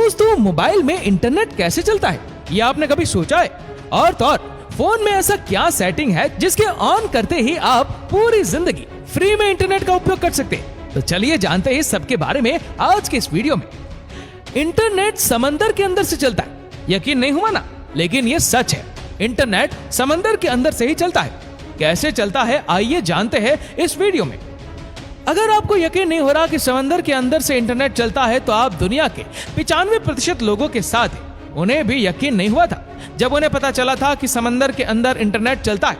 दोस्तों, मोबाइल में इंटरनेट कैसे चलता है, ये आपने कभी सोचा है? और तो और फोन में ऐसा क्या सेटिंग है जिसके ऑन करते ही आप पूरी जिंदगी फ्री में इंटरनेट का उपयोग कर सकते हैं? तो चलिए जानते हैं सबके बारे में आज के इस वीडियो में। इंटरनेट समंदर के अंदर से चलता है, यकीन नहीं हुआ ना? लेकिन ये सच है, इंटरनेट समंदर के अंदर से ही चलता है। कैसे चलता है, आइए जानते हैं इस वीडियो में। अगर आपको यकीन नहीं हो रहा कि समंदर के अंदर से इंटरनेट चलता है, तो आप दुनिया के 95% लोगों के साथ हैं। उन्हें भी यकीन नहीं हुआ था जब उन्हें पता चला था कि समंदर के अंदर इंटरनेट चलता है।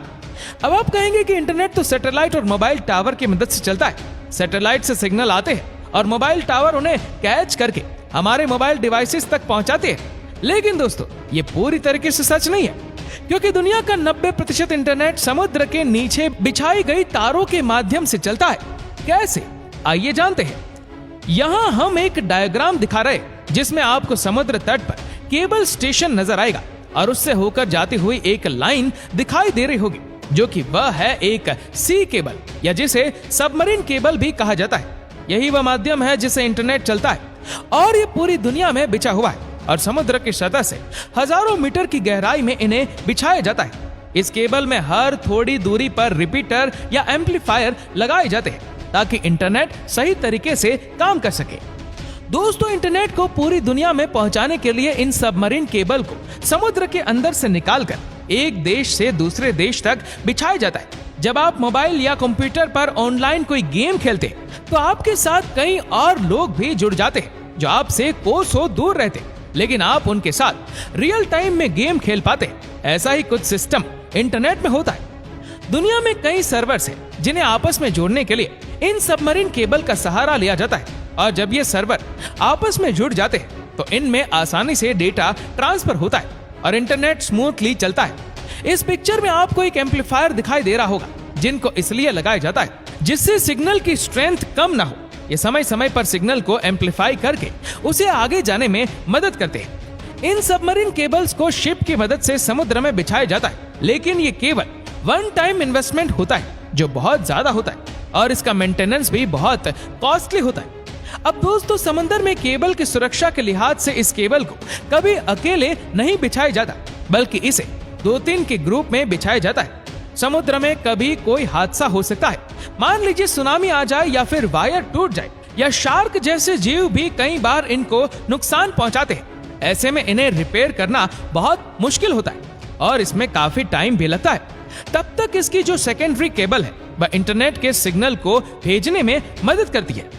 अब आप कहेंगे कि इंटरनेट तो सैटेलाइट और मोबाइल टावर की मदद से चलता है। सैटेलाइट से सिग्नल आते हैं और मोबाइल टावर उन्हें कैच करके हमारे मोबाइल डिवाइसेस तक पहुंचाते हैं। लेकिन दोस्तों, ये पूरी तरीके से सच नहीं है, क्योंकि दुनिया का 90% इंटरनेट समुद्र के नीचे बिछाई गई तारों के माध्यम से चलता है। कैसे, आइए जानते हैं। यहाँ हम एक डायग्राम दिखा रहे जिसमें आपको समुद्र तट पर केबल स्टेशन नजर आएगा और उससे होकर जाती हुई एक लाइन दिखाई दे रही होगी, जो कि वह है एक सी केबल, या जिसे सबमरीन केबल भी कहा जाता है। यही वह माध्यम है जिससे इंटरनेट चलता है और ये पूरी दुनिया में बिछा हुआ है और समुद्र की सतह से हजारों मीटर की गहराई में इन्हें बिछाया जाता है। इस केबल में हर थोड़ी दूरी पर रिपीटर या एम्पलीफायर लगाए जाते हैं ताकि इंटरनेट सही तरीके से काम कर सके। दोस्तों, इंटरनेट को पूरी दुनिया में पहुंचाने के लिए इन सबमरीन केबल को समुद्र के अंदर से निकालकर एक देश से दूसरे देश तक बिछाया जाता है। जब आप मोबाइल या कंप्यूटर पर ऑनलाइन कोई गेम खेलते हैं, तो आपके साथ कई और लोग भी जुड़ जाते हैं जो आपसे कोसों दूर रहते हैं, लेकिन आप उनके साथ रियल टाइम में गेम खेल पाते हैं। ऐसा ही कुछ सिस्टम इंटरनेट में होता है। दुनिया में कई सर्वर्स हैं जिन्हें आपस में जोड़ने के लिए इन सबमरीन केबल का सहारा लिया जाता है, और जब ये सर्वर आपस में जुड़ जाते हैं तो इनमें आसानी से डेटा ट्रांसफर होता है और इंटरनेट स्मूथली चलता है। इस पिक्चर में आपको एक एम्पलीफायर दिखाई दे रहा होगा, जिनको इसलिए लगाया जाता है जिससे सिग्नल की स्ट्रेंथ कम ना हो। ये समय समय पर सिग्नल को एम्पलीफाई करके उसे आगे जाने में मदद करते हैं। इन सबमरीन केबल्स को शिप की मदद से समुद्र में बिछाया जाता है, लेकिन ये केवल वन टाइम इन्वेस्टमेंट होता है जो बहुत ज्यादा होता है और इसका मेंटेनेंस भी बहुत कॉस्टली होता है। अब दोस्तों, समंदर में केबल की सुरक्षा के लिहाज से इस केबल को कभी अकेले नहीं बिछाया जाता, बल्कि इसे 2-3 के ग्रुप में बिछाया जाता है। समुद्र में कभी कोई हादसा हो सकता है, मान लीजिए सुनामी आ जाए या फिर वायर टूट जाए, या शार्क जैसे जीव भी कई बार इनको नुकसान पहुंचाते हैं। ऐसे में इन्हें रिपेयर करना बहुत मुश्किल होता है और इसमें काफी टाइम भी लगता है। तब तक इसकी जो सेकेंडरी केबल है वह इंटरनेट के सिग्नल को भेजने में मदद करती है।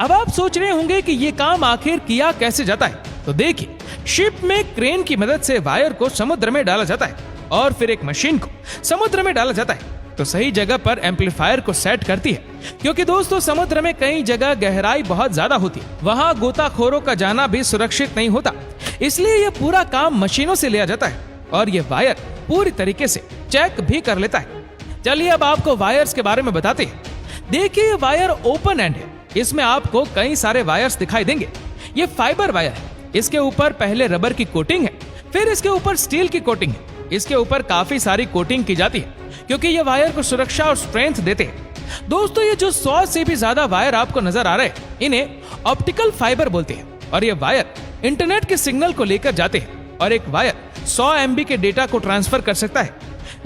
अब आप सोच रहे होंगे कि ये काम आखिर किया कैसे जाता है, तो देखिए, शिप में क्रेन की मदद से वायर को समुद्र में डाला जाता है और फिर एक मशीन को समुद्र में डाला जाता है तो सही जगह पर एम्पलीफायर को सेट करती है। क्योंकि दोस्तों, समुद्र में कई जगह गहराई बहुत ज्यादा होती है, वहाँ गोताखोरों का जाना भी सुरक्षित नहीं होता, इसलिए ये पूरा काम मशीनों से लिया जाता है और ये वायर पूरी तरीके से चेक भी कर लेता है। चलिए अब आपको वायर्स के बारे में बताते हैं। देखिए, ये वायर ओपन एंड है, इसमें आपको कई सारे वायर्स दिखाई देंगे। ये फाइबर वायर है, इसके ऊपर पहले रबर की कोटिंग है, फिर इसके ऊपर स्टील की कोटिंग है। इसके ऊपर काफी सारी कोटिंग की जाती है क्योंकि ये वायर को सुरक्षा और स्ट्रेंथ देते हैं। दोस्तों, ये जो 100 से भी ज्यादा वायर आपको नजर आ रहे हैं, इन्हें ऑप्टिकल फाइबर बोलते हैं और ये वायर इंटरनेट के सिग्नल को लेकर जाते हैं और एक वायर 100 MB के डेटा को ट्रांसफर कर सकता है।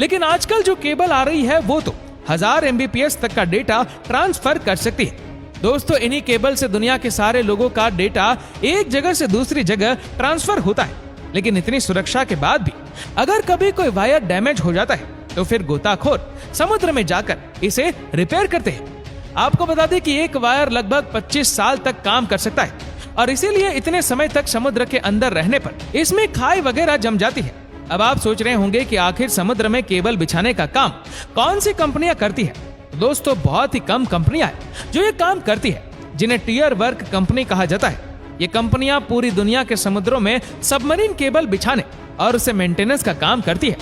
लेकिन आजकल जो केबल आ रही है वो तो 1000 MBPS तक का डेटा ट्रांसफर कर सकती है। दोस्तों, इन्हीं केबल से दुनिया के सारे लोगों का डेटा एक जगह से दूसरी जगह ट्रांसफर होता है। लेकिन इतनी सुरक्षा के बाद भी अगर कभी कोई वायर डैमेज हो जाता है तो फिर गोताखोर समुद्र में जाकर इसे रिपेयर करते हैं। आपको बता दें कि एक वायर लगभग 25 साल तक काम कर सकता है और इसीलिए इतने समय तक समुद्र के अंदर रहने पर इसमें खाई वगैरह जम जाती है। अब आप सोच रहे होंगे कि आखिर समुद्र में केबल बिछाने का काम कौन सी कंपनियां करती है? दोस्तों, बहुत ही कम कंपनियां हैं जो ये काम करती है, जिन्हें टियर वर्क कंपनी कहा जाता है। ये कंपनियां पूरी दुनिया के समुद्रों में सबमरीन केबल बिछाने और उसे मेंटेनेंस का काम करती है।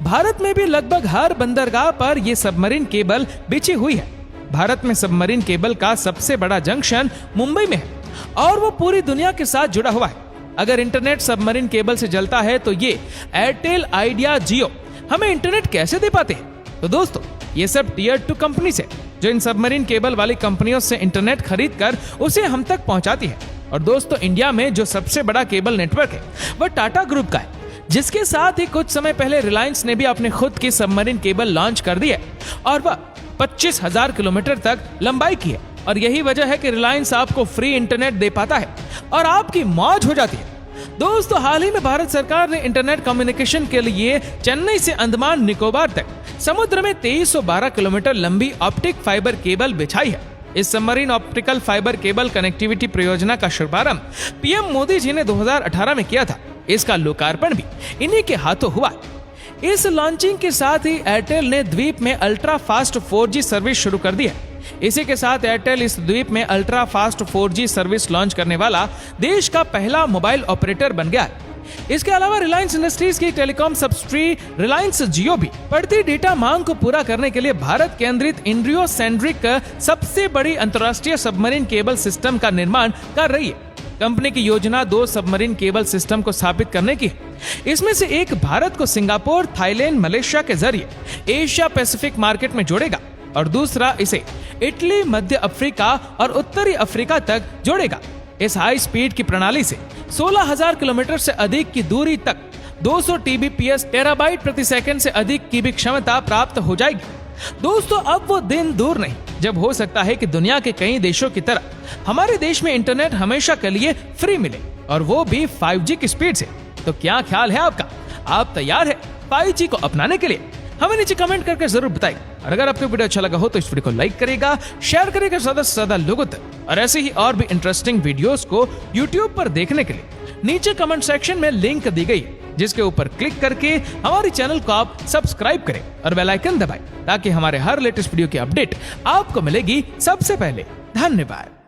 भारत में भी लगभग हर बंदरगाह पर ये सबमरीन केबल बिछी हुई है। भारत में सबमरीन केबल का सबसे बड़ा जंक्शन मुंबई में है और वो पूरी दुनिया के साथ जुड़ा हुआ है। अगर इंटरनेट सबमरीन केबल से चलता है तो ये एयरटेल, आइडिया, जियो हमें इंटरनेट कैसे दे पाते हैं? तो दोस्तों, ये सब टियर 2 कंपनी से जो इन सबमरीन केबल वाली कंपनियों से इंटरनेट खरीद कर उसे हम तक पहुंचाती है। और दोस्तों इंडिया में जो सबसे बड़ा केबल नेटवर्क है वह टाटा ग्रुप का है, जिसके साथ ही कुछ समय पहले रिलायंस ने भी अपने खुद की सबमरीन केबल लॉन्च कर दी है और वह 25,000 किलोमीटर तक लंबाई की है। और यही वजह है कि रिलायंस आपको फ्री इंटरनेट दे पाता है और आपकी मौज हो जाती है। दोस्तों हाल ही में भारत सरकार ने इंटरनेट कम्युनिकेशन के लिए चेन्नई से अंडमान निकोबार तक समुद्र में 2312 किलोमीटर लंबी ऑप्टिक फाइबर केबल बिछाई है। इस submarine optical fibre cable connectivity परियोजना का शुभारंभ पीएम मोदी जी ने 2018 में किया था। इसका लोकार्पण भी इन्हीं के हाथों हुआ। इस लॉन्चिंग के साथ ही एयरटेल ने द्वीप में अल्ट्रा फास्ट 4G सर्विस शुरू कर दी है। इसी के साथ एयरटेल इस द्वीप में ultra fast 4G service launch करने वाला देश का पहला मोबाइल ऑपरेटर बन गया है। इसके अलावा रिलायंस इंडस्ट्रीज की टेलीकॉम सब्सिडी रिलायंस जियो भी बढ़ती डेटा मांग को पूरा करने के लिए भारत केंद्रित इंडियो सेंट्रिक सबसे बड़ी अंतर्राष्ट्रीय सबमरीन केबल सिस्टम का निर्माण कर रही है। कंपनी की योजना 2 सबमरीन केबल सिस्टम को स्थापित करने की है। इसमें से एक भारत को सिंगापुर, थाईलैंड, मलेशिया के जरिए एशिया पैसिफिक मार्केट में जोड़ेगा और दूसरा इसे इटली, मध्य अफ्रीका और उत्तरी अफ्रीका तक जोड़ेगा। इस हाई स्पीड की प्रणाली से 16,000 किलोमीटर से अधिक की दूरी तक 200 TBps टेराबाइट प्रति सेकंड से अधिक की भी क्षमता प्राप्त हो जाएगी। दोस्तों अब वो दिन दूर नहीं जब हो सकता है कि दुनिया के कई देशों की तरह हमारे देश में इंटरनेट हमेशा के लिए फ्री मिले और वो भी 5G की स्पीड से। तो क्या ख्याल है आपका? आप तैयार है 5G को अपनाने के लिए? हमें नीचे कमेंट करके जरूर बताइए। और अगर आपको वीडियो अच्छा लगा हो तो इस वीडियो को लाइक करेगा, शेयर करेगा ज्यादा से ज्यादा लोगों तक। और ऐसे ही और भी इंटरेस्टिंग वीडियोस को YouTube पर देखने के लिए नीचे कमेंट सेक्शन में लिंक दी गई है, जिसके ऊपर क्लिक करके हमारे चैनल को आप सब्सक्राइब करें और बेल आइकन दबाएं ताकि हमारे हर लेटेस्ट वीडियो की अपडेट आपको मिलेगी सबसे पहले। धन्यवाद।